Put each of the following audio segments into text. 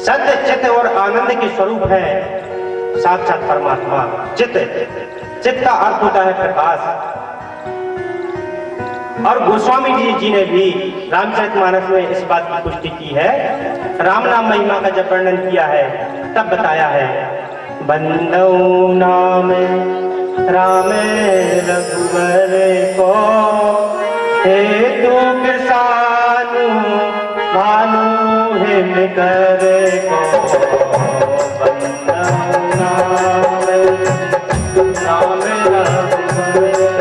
सत्य चित्त और आनंद के स्वरूप है साक्षात परमात्मा। चित्त, चित्त का अर्थ होता है प्रकाश। और गोस्वामी जी ने भी रामचरितमानस में इस बात की पुष्टि की है। राम नाम महिमा का जब वर्णन किया है तब बताया है, बंदौ नाम राम रघुवर को, हेतु किसानु भानु हिम कर को। बंदौ नाम राम रघुवर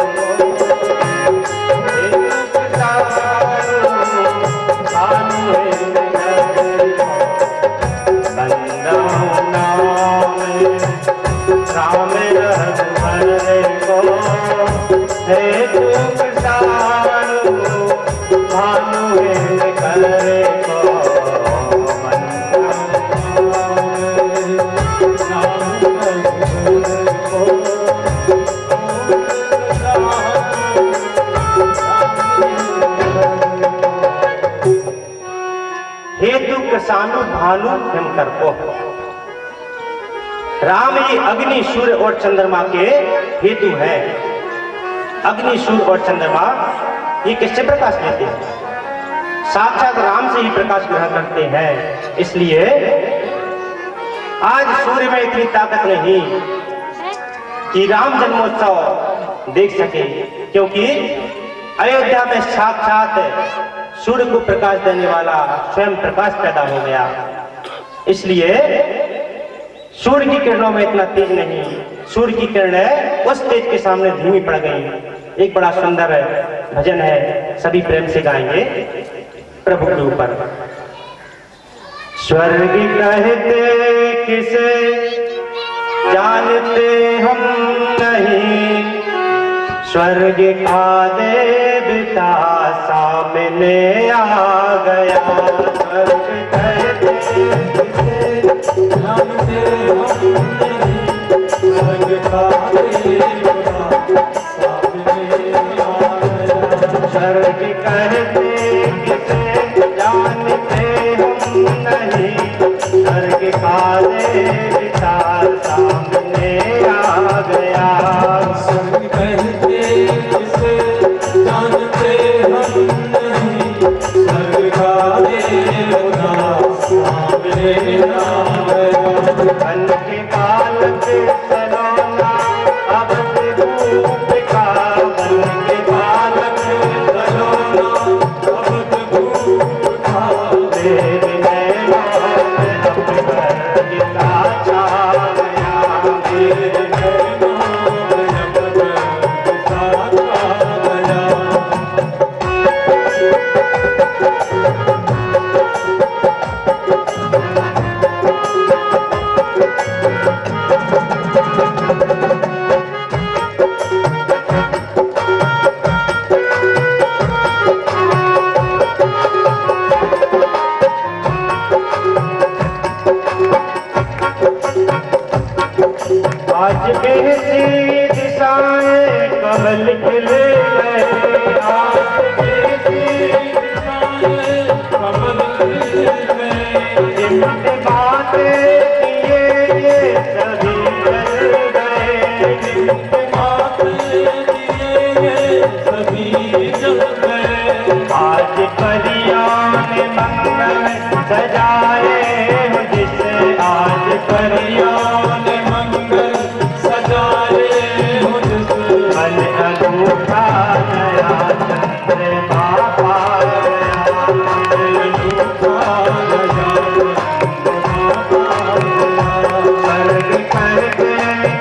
किसानु भानु हिम कर को। राम ये अग्नि, सूर्य और चंद्रमा के हेतु है। अग्नि, सूर्य और चंद्रमा ये किससे प्रकाश लेते हैं? साक्षात राम से ही प्रकाश ग्रहण करते हैं। इसलिए आज सूर्य में इतनी ताकत नहीं कि राम जन्मोत्सव देख सके, क्योंकि अयोध्या में साक्षात सूर्य को प्रकाश देने वाला स्वयं प्रकाश पैदा हो गया। इसलिए सूर्य की किरणों में इतना तेज नहीं, सूर्य की किरणें उस तेज के सामने धीमी पड़ गई। एक बड़ा सुंदर भजन है, सभी प्रेम से गाएंगे प्रभु के ऊपर। स्वर्ग कहते किसे जानते हम नहीं, स्वर्ग का देवता सामने आ गया। स्वर्ग कहते किसे जानते हम नहीं, स्वर्ग का देवता सामने आ गया। स्वर्ग कहते किसे जानते हम नहीं, स्वर्ग का देवता सामने आ गया। स्वर्ग कहते किसे जानते हम नहीं, स्वर्ग का देवता सामने आ गया। बन के बालक सलोना अब रूप का, बन के बालक सलोना अब रूप का। देव नैना अब कर गिला छा गया, देव आज ऐसी दिशाएं कमल खिले गए, आज ऐसी दिशाएं कमल खिले गए। जिनसे बातें किए ये सभी जल गए, जिनसे बातें किए ये सभी जल गए। आज परियों ने मंगल सजाए हो जिसे, आज परियों ने अनूठा नया चंद्रमा पाया, अनूठा नया चंद्रमा पाया। स्वर्ग करके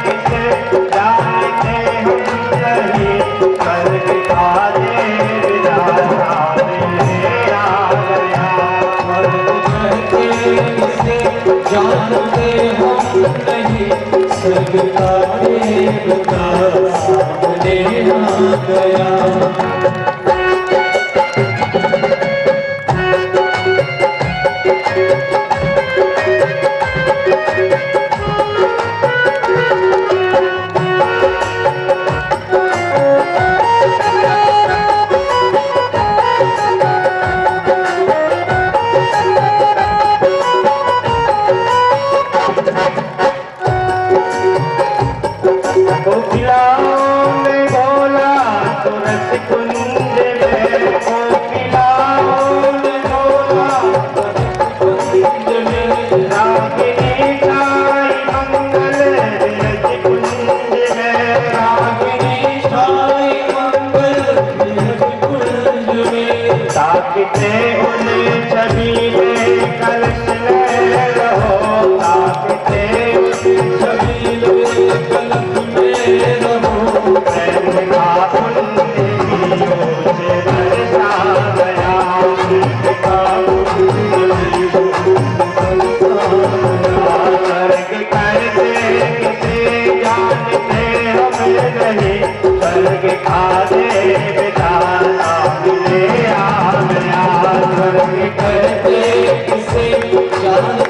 किसे जानते हम नहीं, स्वर्ग का देवता सामने आ गया। स्वर्ग करके किसे जानते हम नहीं, स्वर्ग का देवता सामने आ गया।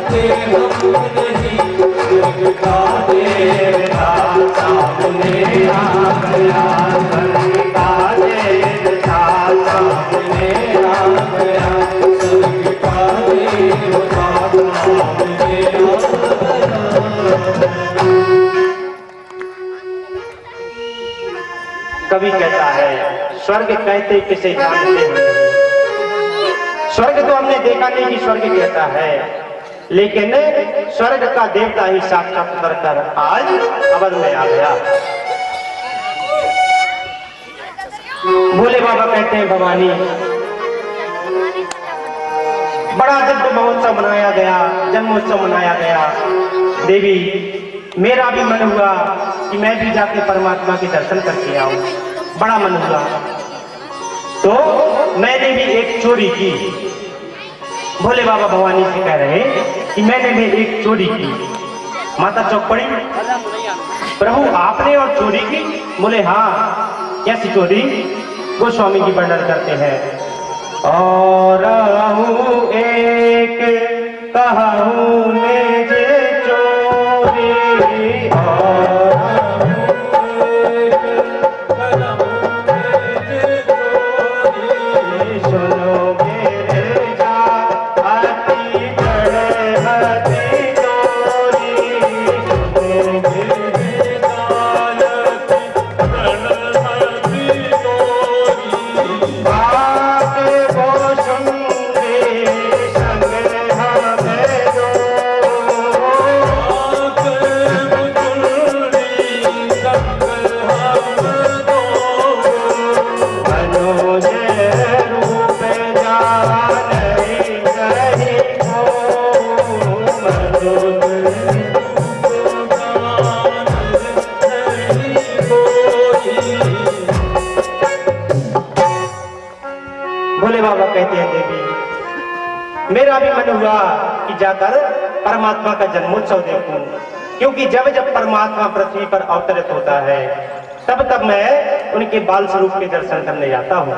सकते हम नहीं, स्वर्ग का देवता सामने आ गया, स्वर्ग का देवता सामने आ गया, स्वर्ग का देवता सामने आ गया। कवि कहता है स्वर्ग कहते किसे जानते हैं, स्वर्ग तो हमने देखा नहीं कि स्वर्ग कहता है, लेकिन स्वर्ग का देवता ही साक्षात उतर कर आज अवध में आ गया। भोले बाबा कहते हैं भवानी, बड़ा दिव्य महोत्सव मनाया गया, जन्मोत्सव मनाया गया। देवी मेरा भी मन हुआ कि मैं भी जाके परमात्मा के दर्शन करके आऊं, बड़ा मन हुआ, तो मैंने भी एक चोरी की। भोले बाबा भवानी से कह रहे कि मैंने भी एक चोरी की। माता चौक पड़ी, प्रभु आपने और चोरी की? बोले हाँ। कैसी चोरी? गोस्वामी जी वर्णन करते हैं। और एक कहूँ ने जे चोरी, भोले बाबा कहते हैं देवी मेरा भी मन हुआ कि जाकर परमात्मा का जन्मोत्सव देखूं, क्योंकि जब जब परमात्मा पृथ्वी पर अवतरित होता है तब तब मैं उनके बाल स्वरूप के दर्शन करने जाता हूं।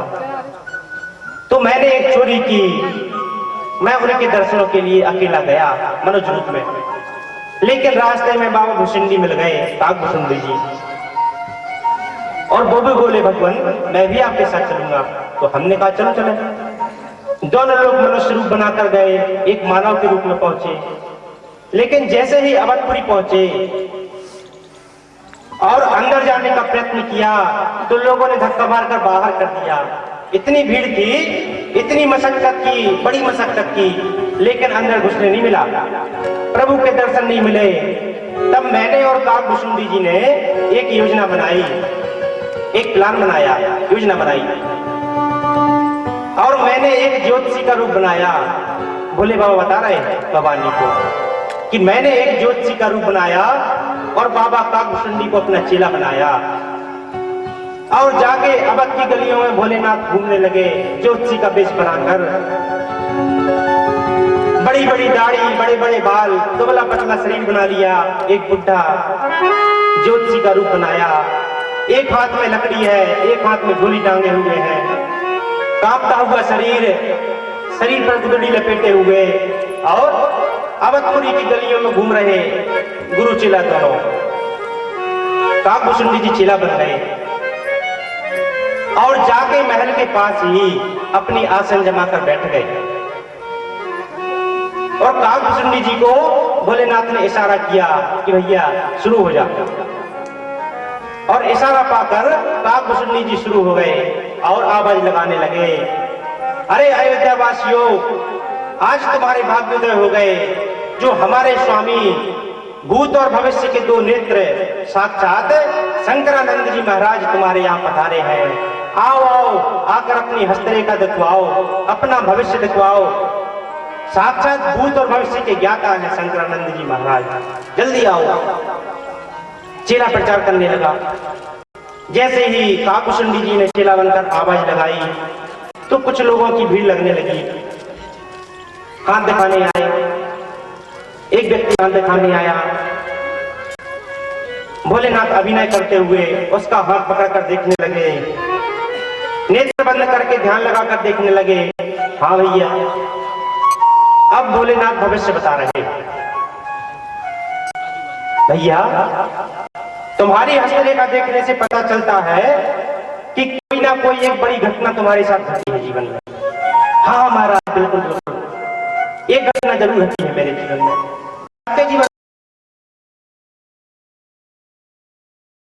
तो मैंने एक चोरी की, मैं उनके दर्शनों के लिए अकेला गया मनुष्य रूप में, लेकिन रास्ते में बाबा भुसुंडी मिल गए, काग भुसुंडी जी, और वो भी बोले भगवान मैं भी आपके साथ चलूंगा। तो हमने कहा चलो चले। दोनों लोग मनुष्य रूप बनाकर गए, एक मानव के रूप में पहुंचे, लेकिन जैसे ही अवधपुरी पहुंचे और अंदर जाने का प्रयत्न किया तो लोगों ने धक्का मारकर बाहर कर दिया। इतनी भीड़ थी, इतनी मशक्कत की, बड़ी मशक्कत की, लेकिन अंदर घुसने नहीं मिला, प्रभु के दर्शन नहीं मिले। तब मैंने और काग भुसुंडी जी ने एक योजना बनाई, एक प्लान बनाया, योजना बनाई, और मैंने एक ज्योतिषी का रूप बनाया। भोले बाबा बता रहे हैं भवानी को कि मैंने एक ज्योतिषी का रूप बनाया और बाबा काग भुसुंडी को अपना चेला बनाया, और जाके अवध की गलियों में भोलेनाथ घूमने लगे ज्योतिषी का वेश बनाकर। बड़ी बड़ी दाढ़ी, बड़े बड़े बाल, दुबला पतला शरीर बना लिया, एक बुढ़ा ज्योतिषी का रूप बनाया। एक हाथ में लकड़ी है, एक हाथ में गोली टांगे हुए हैं, कांपता हुआ शरीर, शरीर पर गुदड़ी लपेटे हुए, और अवधपुरी की गलियों में घूम रहे गुरु चेला दोनों। काग भुसुंडी जी चेला बन गए और जाके महल के पास ही अपनी आसन जमा कर बैठ गए, और काग भुसुंडी जी को भोलेनाथ ने इशारा किया कि भैया शुरू हो जा, और इशारा पाकर काग भुसुंडी जी शुरू हो गए और आवाज लगाने लगे, अरे अयोध्या वासियों, आज तुम्हारे भाग्योदय हो गए। जो हमारे स्वामी भूत और भविष्य के दो नेत्र साक्षात शंकरानंद जी महाराज तुम्हारे यहाँ पधारे हैं। आओ आओ, आकर अपनी हस्तरेखा दिखवाओ, अपना भविष्य दिखवाओ। साक्षात भूत और भविष्य के ज्ञाता है शंकरानंद जी महाराज, जल्दी आओ। चेला प्रचार करने लगा। जैसे ही काग भुसुंडी जी ने चेला बनकर आवाज लगाई तो कुछ लोगों की भीड़ लगने लगी, हाथ दिखाने आए। एक व्यक्ति हाथ दिखाने आया, भोलेनाथ अभिनय करते हुए उसका हाथ पकड़कर देखने लगे, नेत्र बंद करके ध्यान लगाकर देखने लगे। हाँ भैया, अब भोलेनाथ भविष्य बता रहे हैं। भैया, तुम्हारी हस्तरेखा देखने से पता चलता है कि कोई ना कोई एक बड़ी घटना तुम्हारे साथ घटी है जीवन में। हाँ महाराज, बिल्कुल बिल्कुल एक घटना जरूर घटी है।